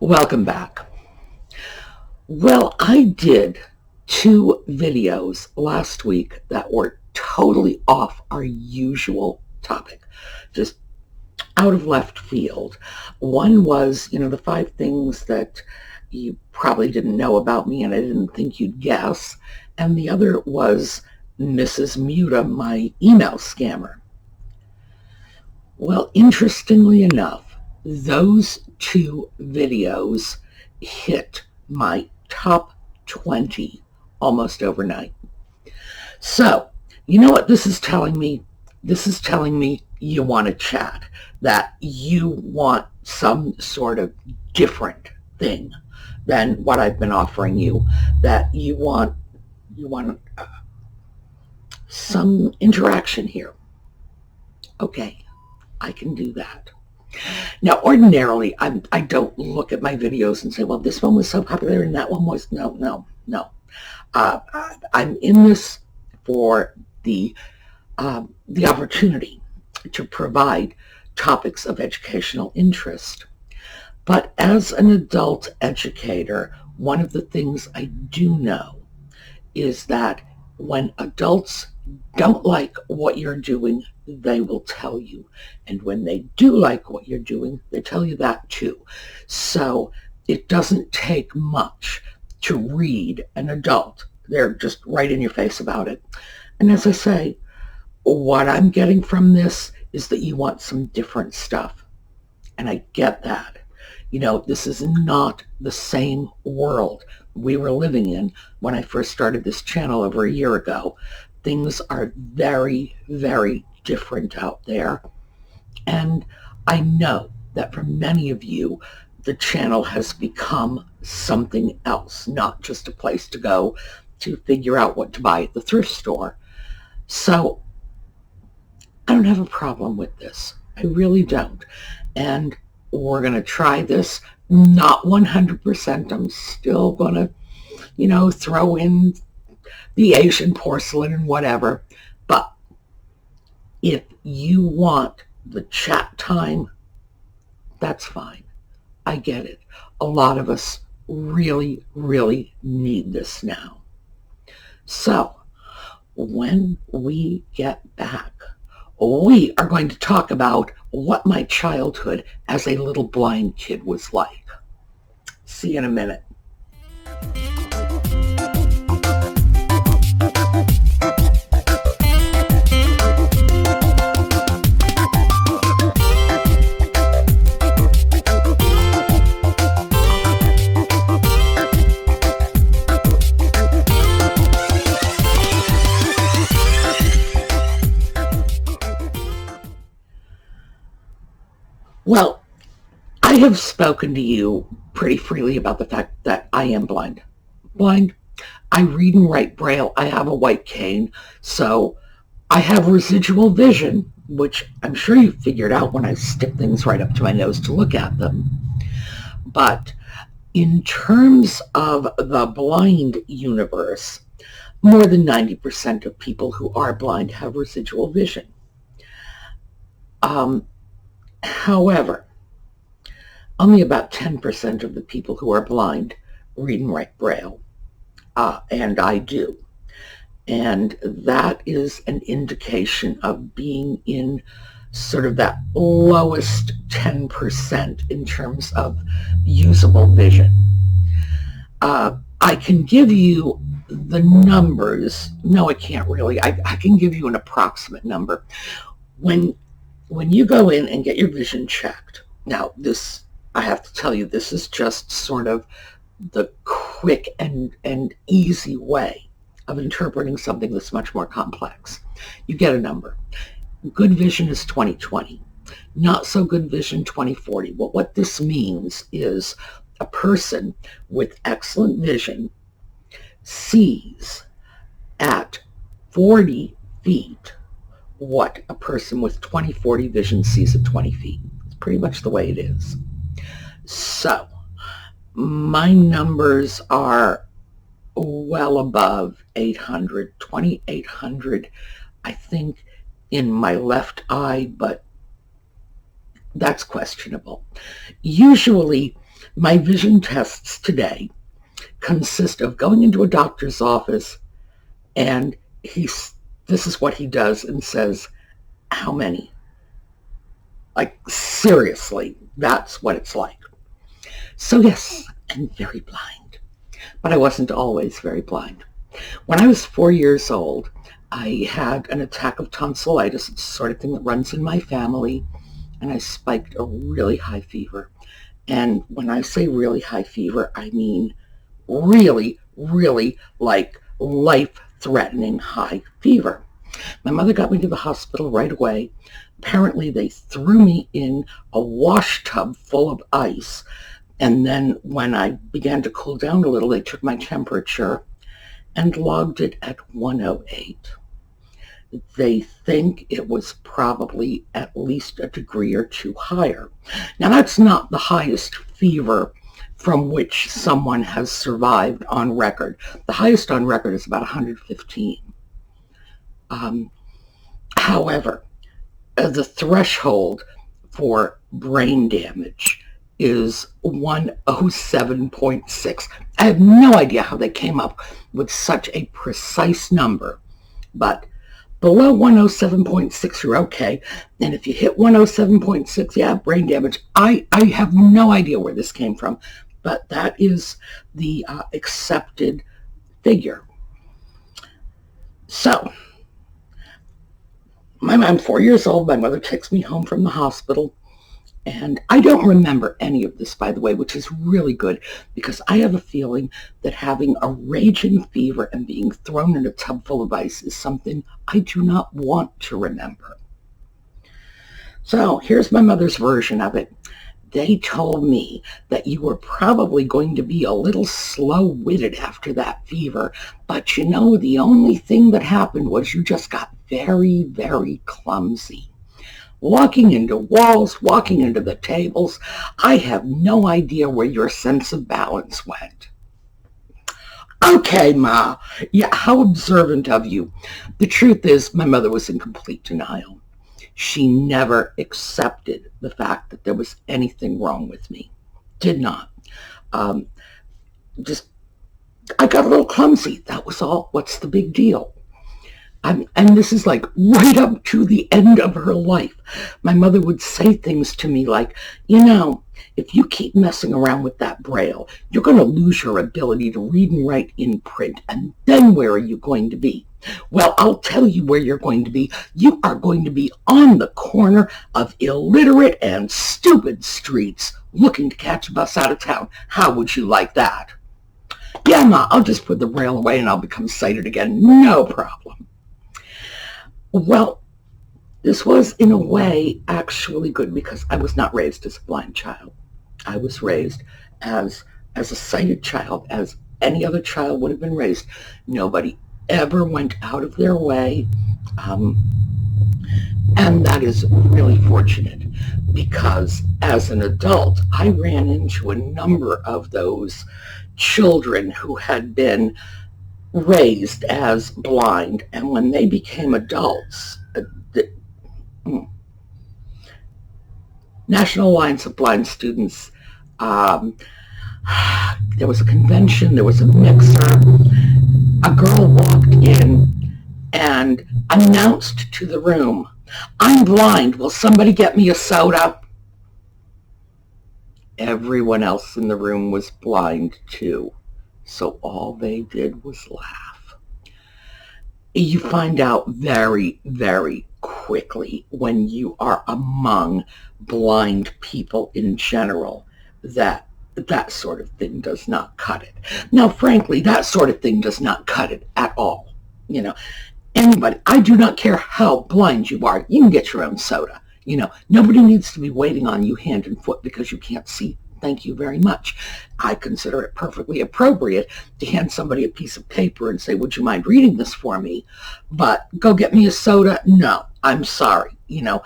Welcome back. Well, I did 2 videos last week that were totally off our usual topic, just out of left field. One was, the 5 things that you probably didn't know about me and I didn't think you'd guess. And the other was Mrs. Muta, my email scammer. Well, interestingly enough, those 2 videos hit my top 20 almost overnight. So, you know what this is telling me? This is telling me you want to chat, that you want some sort of different thing than what I've been offering you, that you want some interaction here. Okay, I can do that. Now, ordinarily, I don't look at my videos and say, well, this one was so popular and that one was, no. I'm in this for the opportunity to provide topics of educational interest. But as an adult educator, one of the things I do know is that when adults don't like what you're doing, they will tell you. And when they do like what you're doing, they tell you that too. So it doesn't take much to read an adult. They're just right in your face about it. And as I say, what I'm getting from this is that you want some different stuff. And I get that. This is not the same world we were living in when I first started this channel over a year ago. Things are very, very different out there. And I know that for many of you, the channel has become something else, not just a place to go to figure out what to buy at the thrift store. So I don't have a problem with this. I really don't. And we're going to try this. Not 100%. I'm still going to, throw in the Asian porcelain and whatever. But if you want the chat time, that's fine. I get it. A lot of us really, really need this now. So when we get back, we are going to talk about what my childhood as a little blind kid was like. See you in a minute. Well, I have spoken to you pretty freely about the fact that I am blind. I read and write Braille. I have a white cane, so I have residual vision, which I'm sure you figured out when I stick things right up to my nose to look at them. But in terms of the blind universe, more than 90% of people who are blind have residual vision. However, only about 10% of the people who are blind read and write Braille, and I do. And that is an indication of being in sort of that lowest 10% in terms of usable vision. I can give you the numbers. No, I can't really. I can give you an approximate number. When you go in and get your vision checked, now this, I have to tell you, this is just sort of the quick and easy way of interpreting something that's much more complex. You get a number. Good vision is 20/20. Not so good vision, 20/40. Well, what this means is a person with excellent vision sees at 40 feet what a person with 20/40 vision sees at 20 feet. It's pretty much the way it is. So my numbers are well above 800, 2800, I think, in my left eye, but that's questionable. Usually My vision tests today consist of going into a doctor's office, and this is what he does and says, how many? Like, seriously, that's what it's like. So yes, I'm very blind, but I wasn't always very blind. When I was 4 years old, I had an attack of tonsillitis. It's the sort of thing that runs in my family, and I spiked a really high fever. And when I say really high fever, I mean really, really like life-threatening high fever. My mother got me to the hospital right away. Apparently, they threw me in a wash tub full of ice. And then when I began to cool down a little, they took my temperature and logged it at 108. They think it was probably at least a degree or two higher. Now, that's not the highest fever from which someone has survived on record. The highest on record is about 115. However, the threshold for brain damage is 107.6. I have no idea how they came up with such a precise number, but below 107.6, you're okay. And if you hit 107.6, yeah, brain damage. I have no idea where this came from, but that is the accepted figure. So, I'm 4 years old. My mother takes me home from the hospital. And I don't remember any of this, by the way, which is really good, because I have a feeling that having a raging fever and being thrown in a tub full of ice is something I do not want to remember. So here's my mother's version of it. They told me that you were probably going to be a little slow-witted after that fever, but you know, the only thing that happened was you just got very, very clumsy. Walking into walls, walking into the tables. I have no idea where your sense of balance went. Okay, Ma. Yeah, how observant of you. The truth is, my mother was in complete denial. She never accepted the fact that there was anything wrong with me. Did not. I got a little clumsy. That was all. What's the big deal? And this is like right up to the end of her life. My mother would say things to me like, you know, if you keep messing around with that Braille, you're going to lose your ability to read and write in print. And then where are you going to be? Well, I'll tell you where you're going to be. You are going to be on the corner of illiterate and stupid streets looking to catch a bus out of town. How would you like that? Yeah, Ma, I'll just put the Braille away and I'll become sighted again. No problem. Well, this was, in a way, actually good because I was not raised as a blind child. I was raised as a sighted child, as any other child would have been raised. Nobody ever went out of their way, and that is really fortunate because as an adult, I ran into a number of those children who had been raised as blind, and when they became adults, National Alliance of Blind Students, there was a convention, there was a mixer, a girl walked in and announced to the room, "I'm blind, will somebody get me a soda?" Everyone else in the room was blind too. So all they did was laugh. You find out very, very quickly when you are among blind people in general that that sort of thing does not cut it. Now, frankly, that sort of thing does not cut it at all. You know, anybody, I do not care how blind you are, you can get your own soda. You know, nobody needs to be waiting on you hand and foot because you can't see. Thank you very much. I consider it perfectly appropriate to hand somebody a piece of paper and say, would you mind reading this for me? But go get me a soda? No, I'm sorry. You know,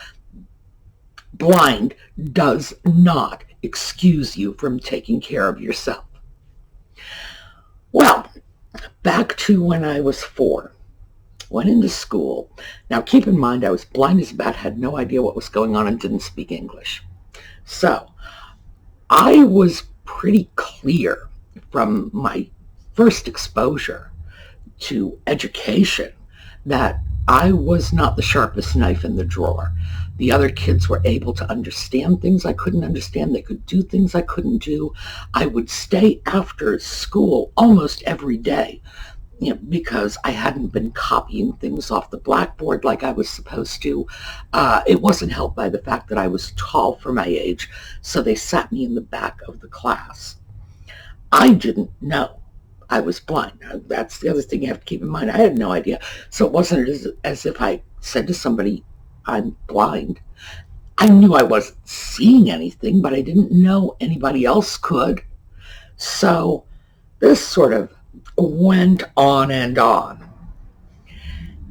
blind does not excuse you from taking care of yourself. Well, back to when I was 4. Went into school. Now, keep in mind, I was blind as a bat, had no idea what was going on, and didn't speak English. So, I was pretty clear from my first exposure to education that I was not the sharpest knife in the drawer. The other kids were able to understand things I couldn't understand. They could do things I couldn't do. I would stay after school almost every day, because I hadn't been copying things off the blackboard like I was supposed to. It wasn't helped by the fact that I was tall for my age, so they sat me in the back of the class. I didn't know I was blind. That's the other thing you have to keep in mind. I had no idea. So it wasn't as if I said to somebody, I'm blind. I knew I wasn't seeing anything, but I didn't know anybody else could. So this sort of went on and on.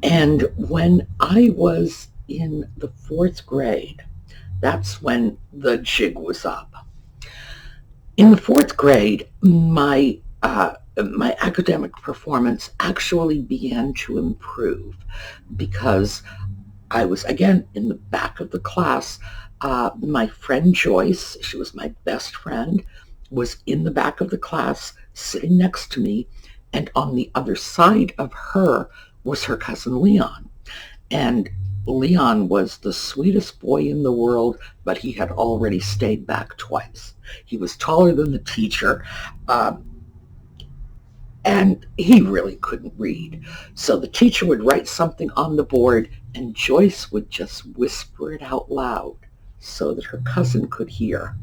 And when I was in the 4th grade, that's when the jig was up. In the 4th grade, my academic performance actually began to improve because I was, again, in the back of the class. My friend Joyce, she was my best friend, was in the back of the class sitting next to me, and on the other side of her was her cousin Leon. And Leon was the sweetest boy in the world, but he had already stayed back twice. He was taller than the teacher, and he really couldn't read. So the teacher would write something on the board, and Joyce would just whisper it out loud so that her cousin could hear,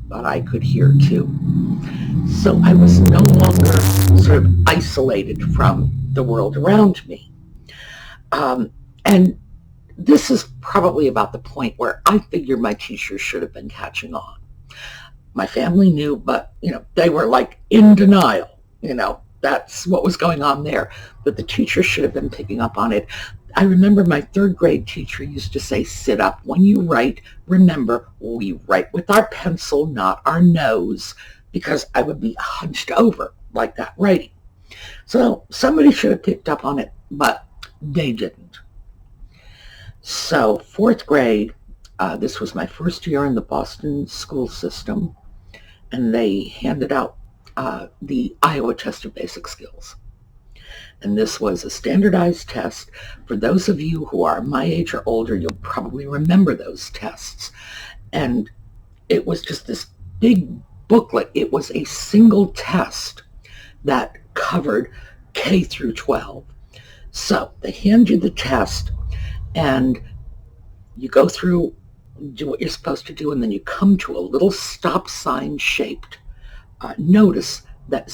but I could hear too. So I was no longer sort of isolated from the world around me. And this is probably about the point where I figured my teachers should have been catching on. My family knew, but, they were like in denial. That's what was going on there. But the teacher should have been picking up on it. I remember my 3rd grade teacher used to say, sit up when you write. Remember, we write with our pencil, not our nose, because I would be hunched over like that writing. So somebody should have picked up on it, but they didn't. So 4th grade, this was my first year in the Boston school system, and they handed out the Iowa Test of Basic Skills. And this was a standardized test. For those of you who are my age or older, you'll probably remember those tests. And it was just this big booklet. It was a single test that covered K through 12. So they hand you the test, and you go through, do what you're supposed to do, and then you come to a little stop sign shaped notice that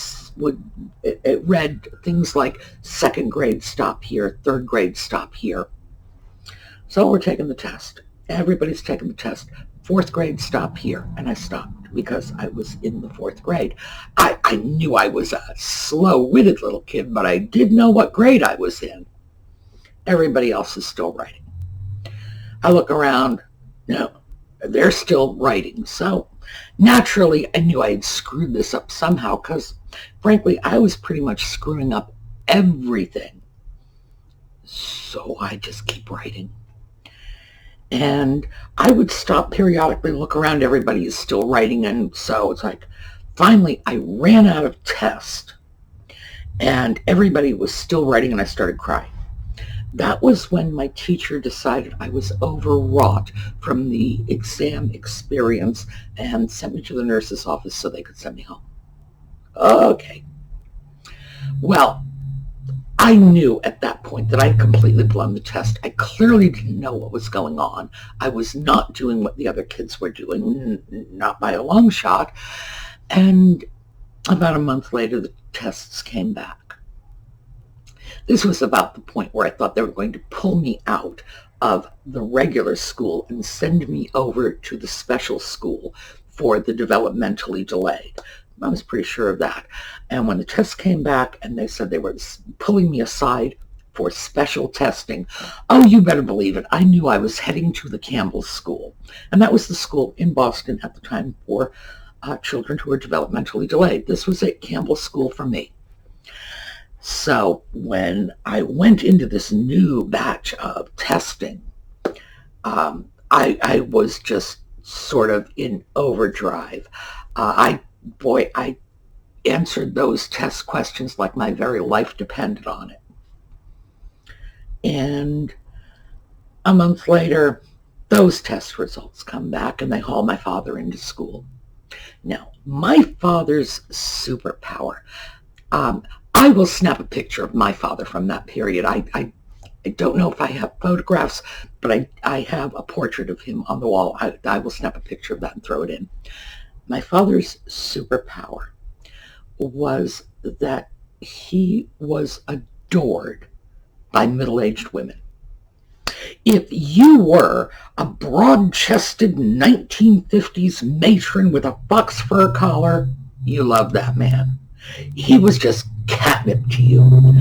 it read things like 2nd grade stop here, 3rd grade stop here. So we're taking the test. Everybody's taking the test. 4th grade stop here. And I stopped because I was in the 4th grade. I knew I was a slow-witted little kid, but I did know what grade I was in. Everybody else is still writing. I look around. No, they're still writing. So naturally, I knew I had screwed this up somehow because, frankly, I was pretty much screwing up everything. So I just keep writing. And I would stop periodically, look around, everybody is still writing, and so it's like, finally, I ran out of text, and everybody was still writing, and I started crying. That was when my teacher decided I was overwrought from the exam experience and sent me to the nurse's office so they could send me home. Okay. Well, I knew at that point that I had completely blown the test. I clearly didn't know what was going on. I was not doing what the other kids were doing, not by a long shot. And about a month later, the tests came back. This was about the point where I thought they were going to pull me out of the regular school and send me over to the special school for the developmentally delayed. I was pretty sure of that. And when the tests came back and they said they were pulling me aside for special testing, oh, you better believe it, I knew I was heading to the Campbell School. And that was the school in Boston at the time for children who were developmentally delayed. This was at Campbell School for me. So when I went into this new batch of testing, I was just sort of in overdrive. I boy, I answered those test questions like my very life depended on it. And a month later, those test results come back and they haul my father into school. Now, my father's superpower. I will snap a picture of my father from that period. I don't know if I have photographs, but I have a portrait of him on the wall. I will snap a picture of that and throw it in. My father's superpower was that he was adored by middle-aged women. If you were a broad-chested 1950s matron with a fox fur collar, you loved that man. He was just catnip to you.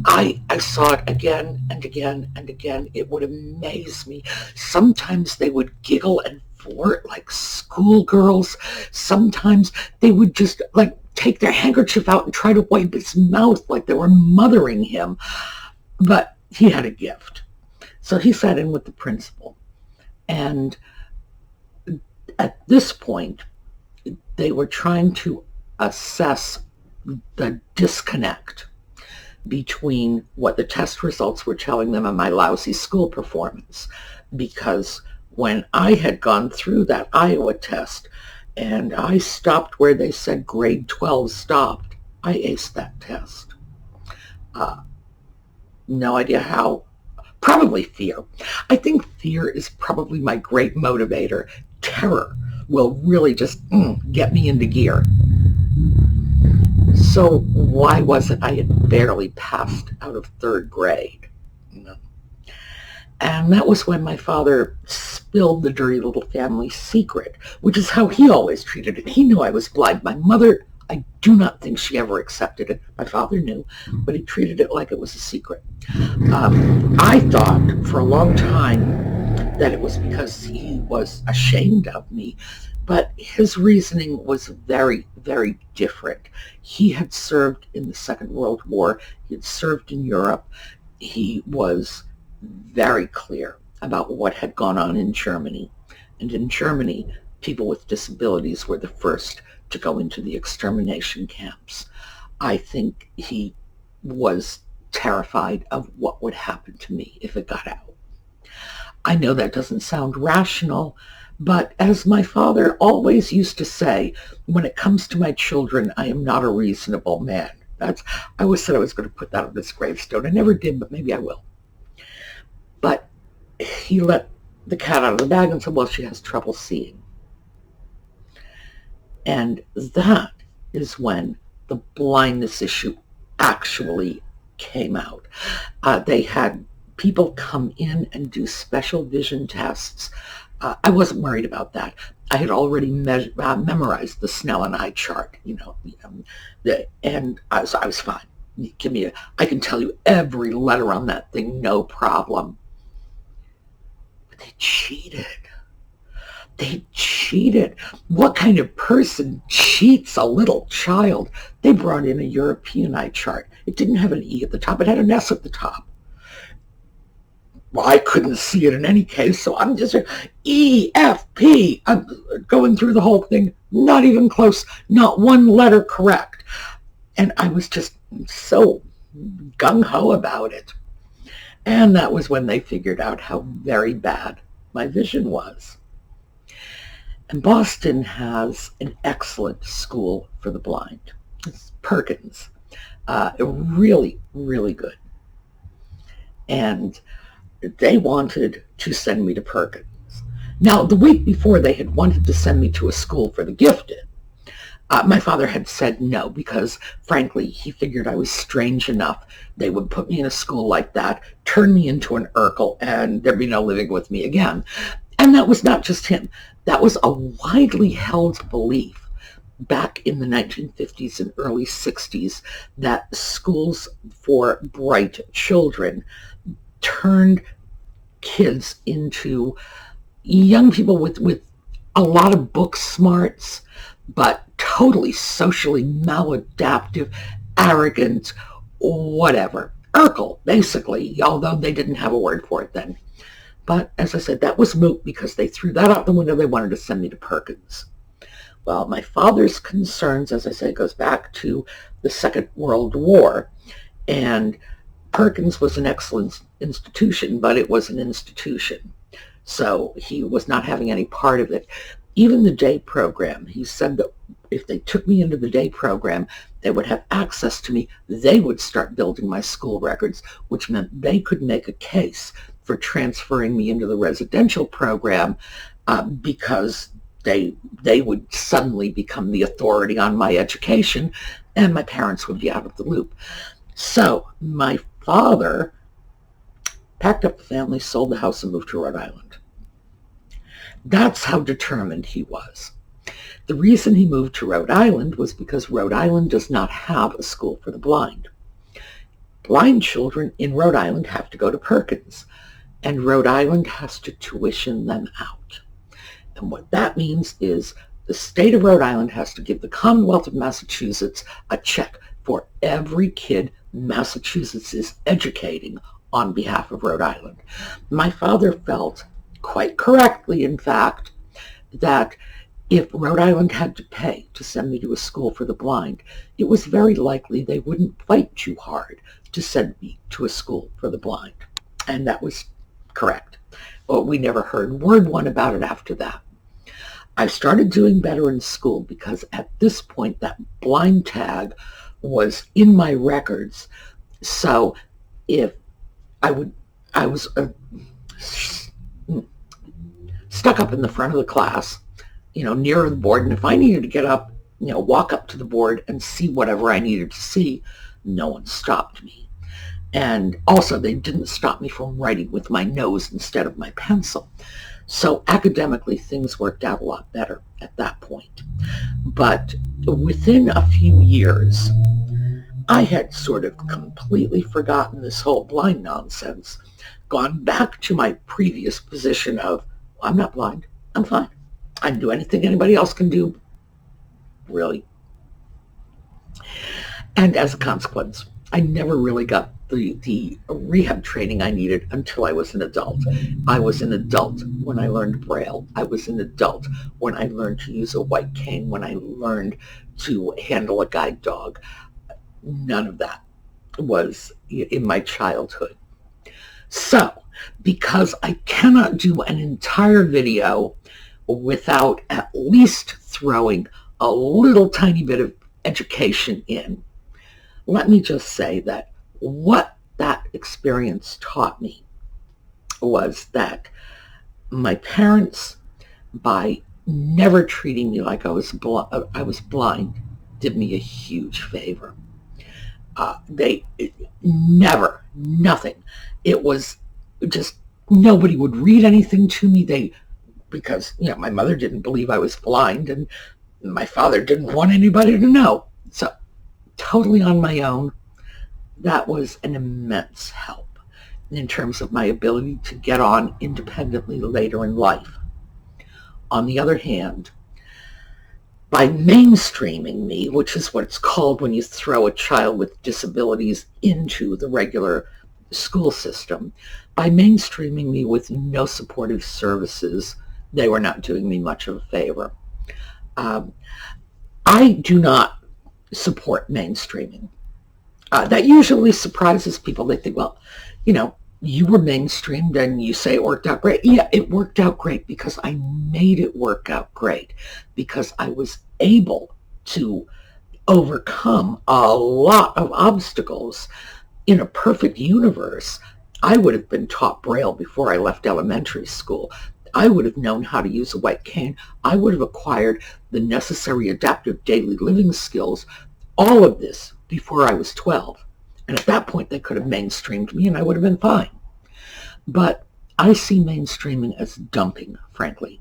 I saw it again and again and again. It would amaze me. Sometimes they would giggle and flirt like schoolgirls. Sometimes they would just like take their handkerchief out and try to wipe his mouth like they were mothering him. But he had a gift. So he sat in with the principal. And at this point, they were trying to assess the disconnect between what the test results were telling them and my lousy school performance. Because when I had gone through that Iowa test and I stopped where they said grade 12 stopped, I aced that test. No idea how. Probably fear. I think fear is probably my great motivator. Terror will really just get me into gear. So why was it I had barely passed out of third grade? And that was when my father spilled the dirty little family secret, which is how he always treated it. He knew I was blind. My mother, I do not think she ever accepted it. My father knew, but he treated it like it was a secret. I thought for a long time that it was because he was ashamed of me, but his reasoning was very, very different. He had served in the Second World War. He had served in Europe. He was very clear about what had gone on in Germany. And in Germany, people with disabilities were the first to go into the extermination camps. I think he was terrified of what would happen to me if it got out. I know that doesn't sound rational, but as my father always used to say, when it comes to my children, I am not a reasonable man. I always said I was going to put that on this gravestone. I never did, but maybe I will. But he let the cat out of the bag and said, well, she has trouble seeing. And that is when the blindness issue actually came out. They had people come in and do special vision tests. I wasn't worried about that. I had already memorized the Snellen eye chart, and so I was fine. I can tell you every letter on that thing, no problem. But they cheated. They cheated. What kind of person cheats a little child? They brought in a European eye chart. It didn't have an E at the top. It had an S at the top. Well, I couldn't see it in any case, so I'm just E, F, P. I'm going through the whole thing, not even close, not one letter correct. And I was just so gung-ho about it. And that was when they figured out how very bad my vision was. And Boston has an excellent school for the blind. It's Perkins. Really, really good. And they wanted to send me to Perkins. Now, the week before, they had wanted to send me to a school for the gifted. My father had said no because, frankly, he figured I was strange enough. They would put me in a school like that, turn me into an Urkel, and there'd be no living with me again. And that was not just him. That was a widely held belief back in the 1950s and early 60s that schools for bright children turned kids into young people with a lot of book smarts, but totally socially maladaptive, arrogant, whatever. Urkel, basically, although they didn't have a word for it then. But as I said, that was moot because they threw that out the window. They wanted to send me to Perkins. Well, my father's concerns, as I say, goes back to the Second World War, and Perkins was an excellent institution, but it was an institution. So he was not having any part of it. Even the day program, he said that if they took me into the day program, they would have access to me. They would start building my school records, which meant they could make a case for transferring me into the residential program because they would suddenly become the authority on my education, and my parents would be out of the loop. So my father packed up the family, sold the house, and moved to Rhode Island. That's how determined he was. The reason he moved to Rhode Island was because Rhode Island does not have a school for the blind. Blind children in Rhode Island have to go to Perkins, and Rhode Island has to tuition them out. And what that means is the state of Rhode Island has to give the Commonwealth of Massachusetts a check for every kid Massachusetts is educating on behalf of Rhode Island. My father felt, quite correctly in fact, that if Rhode Island had to pay to send me to a school for the blind, it was very likely they wouldn't fight too hard to send me to a school for the blind. And that was correct. But we never heard word one about it after that. I started doing better in school because at this point that blind tag was in my records. So if I was stuck up in the front of the class, near the board, and if I needed to get up, walk up to the board and see whatever I needed to see, no one stopped me. And also they didn't stop me from writing with my nose instead of my pencil. So academically, things worked out a lot better at that point. But within a few years, I had sort of completely forgotten this whole blind nonsense, gone back to my previous position of, I'm not blind, I'm fine. I can do anything anybody else can do, really. And as a consequence, I never really got the rehab training I needed until I was an adult. I was an adult when I learned Braille. I was an adult when I learned to use a white cane, when I learned to handle a guide dog. None of that was in my childhood. So, because I cannot do an entire video without at least throwing a little tiny bit of education in, let me just say that what that experience taught me was that my parents, by never treating me like I was blind, did me a huge favor. They never, nothing. It was just, nobody would read anything to me. Because my mother didn't believe I was blind, and my father didn't want anybody to know. So totally on my own. That was an immense help in terms of my ability to get on independently later in life. On the other hand, by mainstreaming me, which is what it's called when you throw a child with disabilities into the regular school system, by mainstreaming me with no supportive services, they were not doing me much of a favor. I do not support mainstreaming. That usually surprises people. They think, well, you were mainstreamed and you say it worked out great. Yeah, it worked out great because I made it work out great, because I was able to overcome a lot of obstacles. In a perfect universe, I would have been taught Braille before I left elementary school. I would have known how to use a white cane. I would have acquired the necessary adaptive daily living skills, all of this before I was 12. And at that point, they could have mainstreamed me and I would have been fine. But I see mainstreaming as dumping, frankly.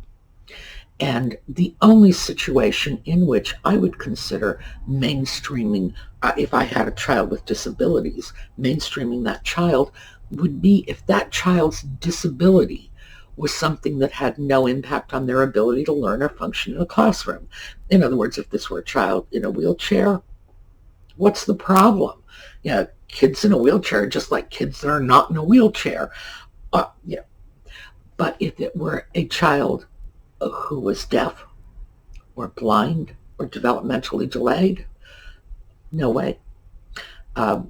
And the only situation in which I would consider mainstreaming, if I had a child with disabilities, mainstreaming that child would be if that child's disability was something that had no impact on their ability to learn or function in a classroom. In other words, if this were a child in a wheelchair, what's the problem? Kids in a wheelchair are just like kids that are not in a wheelchair. But if it were a child who was deaf or blind or developmentally delayed? No way. A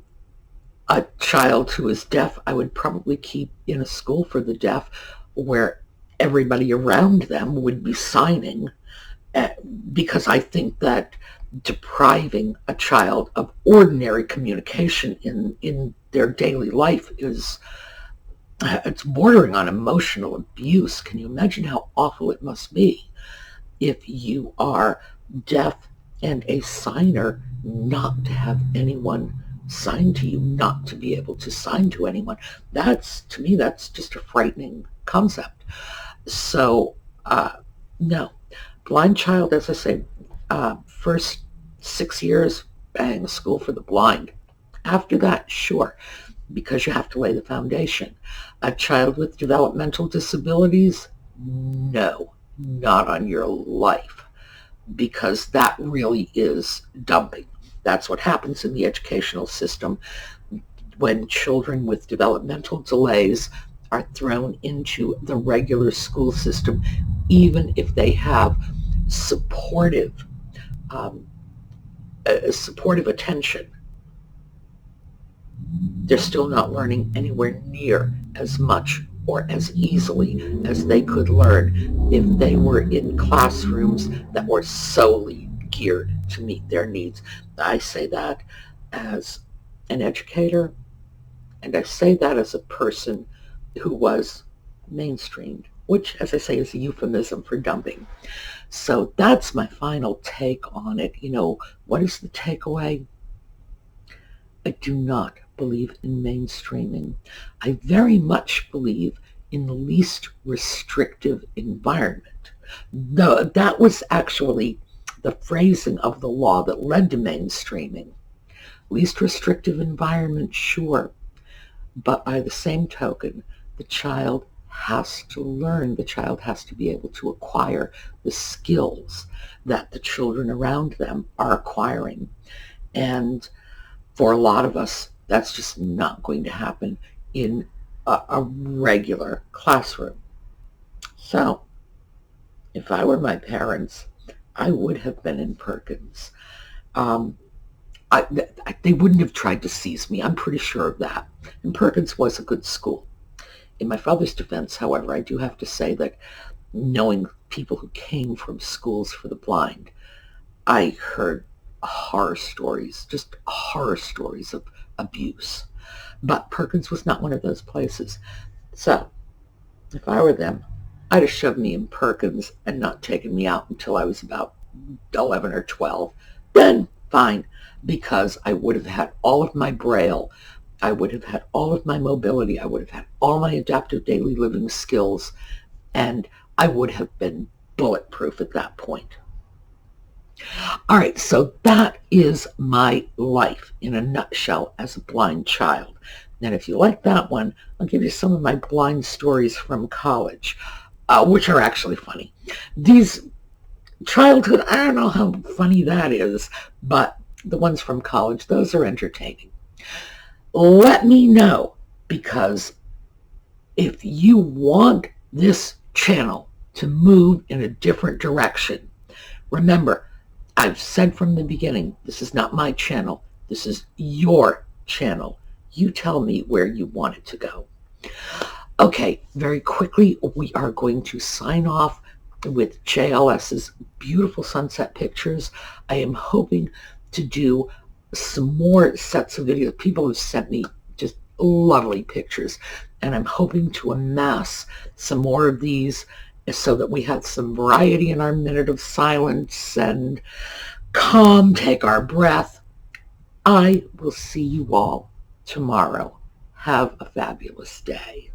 child who is deaf, I would probably keep in a school for the deaf where everybody around them would be signing, because I think that depriving a child of ordinary communication in their daily life it's bordering on emotional abuse. Can you imagine how awful it must be if you are deaf and a signer not to have anyone sign to you, not to be able to sign to anyone? To me, that's just a frightening concept. So, no. Blind child, as I say, first 6 years, bang, school for the blind. After that, sure, because you have to lay the foundation. A child with developmental disabilities, no, not on your life, because that really is dumping. That's what happens in the educational system when children with developmental delays are thrown into the regular school system, even if they have supportive attention. They're still not learning anywhere near as much or as easily as they could learn if they were in classrooms that were solely geared to meet their needs. I say that as an educator, and I say that as a person who was mainstreamed, which, as I say, is a euphemism for dumping. So that's my final take on it. What is the takeaway? I do not believe in mainstreaming. I very much believe in the least restrictive environment. That was actually the phrasing of the law that led to mainstreaming. Least restrictive environment, sure. But by the same token, the child has to learn. The child has to be able to acquire the skills that the children around them are acquiring. And for a lot of us, that's just not going to happen in a regular classroom. So, if I were my parents, I would have been in Perkins. They wouldn't have tried to seize me. I'm pretty sure of that. And Perkins was a good school. In my father's defense, however, I do have to say that knowing people who came from schools for the blind, I heard just horror stories of abuse. But Perkins was not one of those places. So, if I were them, I'd have shoved me in Perkins and not taken me out until I was about 11 or 12. Then, fine, because I would have had all of my Braille, I would have had all of my mobility, I would have had all my adaptive daily living skills, and I would have been bulletproof at that point. All right, so that is my life in a nutshell as a blind child. And if you like that one, I'll give you some of my blind stories from college, which are actually funny. These childhood, I don't know how funny that is, but the ones from college, those are entertaining. Let me know, because if you want this channel to move in a different direction, remember, I've said from the beginning, this is not my channel. This is your channel. You tell me where you want it to go. Okay, very quickly, we are going to sign off with JLS's beautiful sunset pictures. I am hoping to do some more sets of videos. People have sent me just lovely pictures, and I'm hoping to amass some more of these so that we have some variety in our minute of silence and calm, take our breath. I will see you all tomorrow. Have a fabulous day.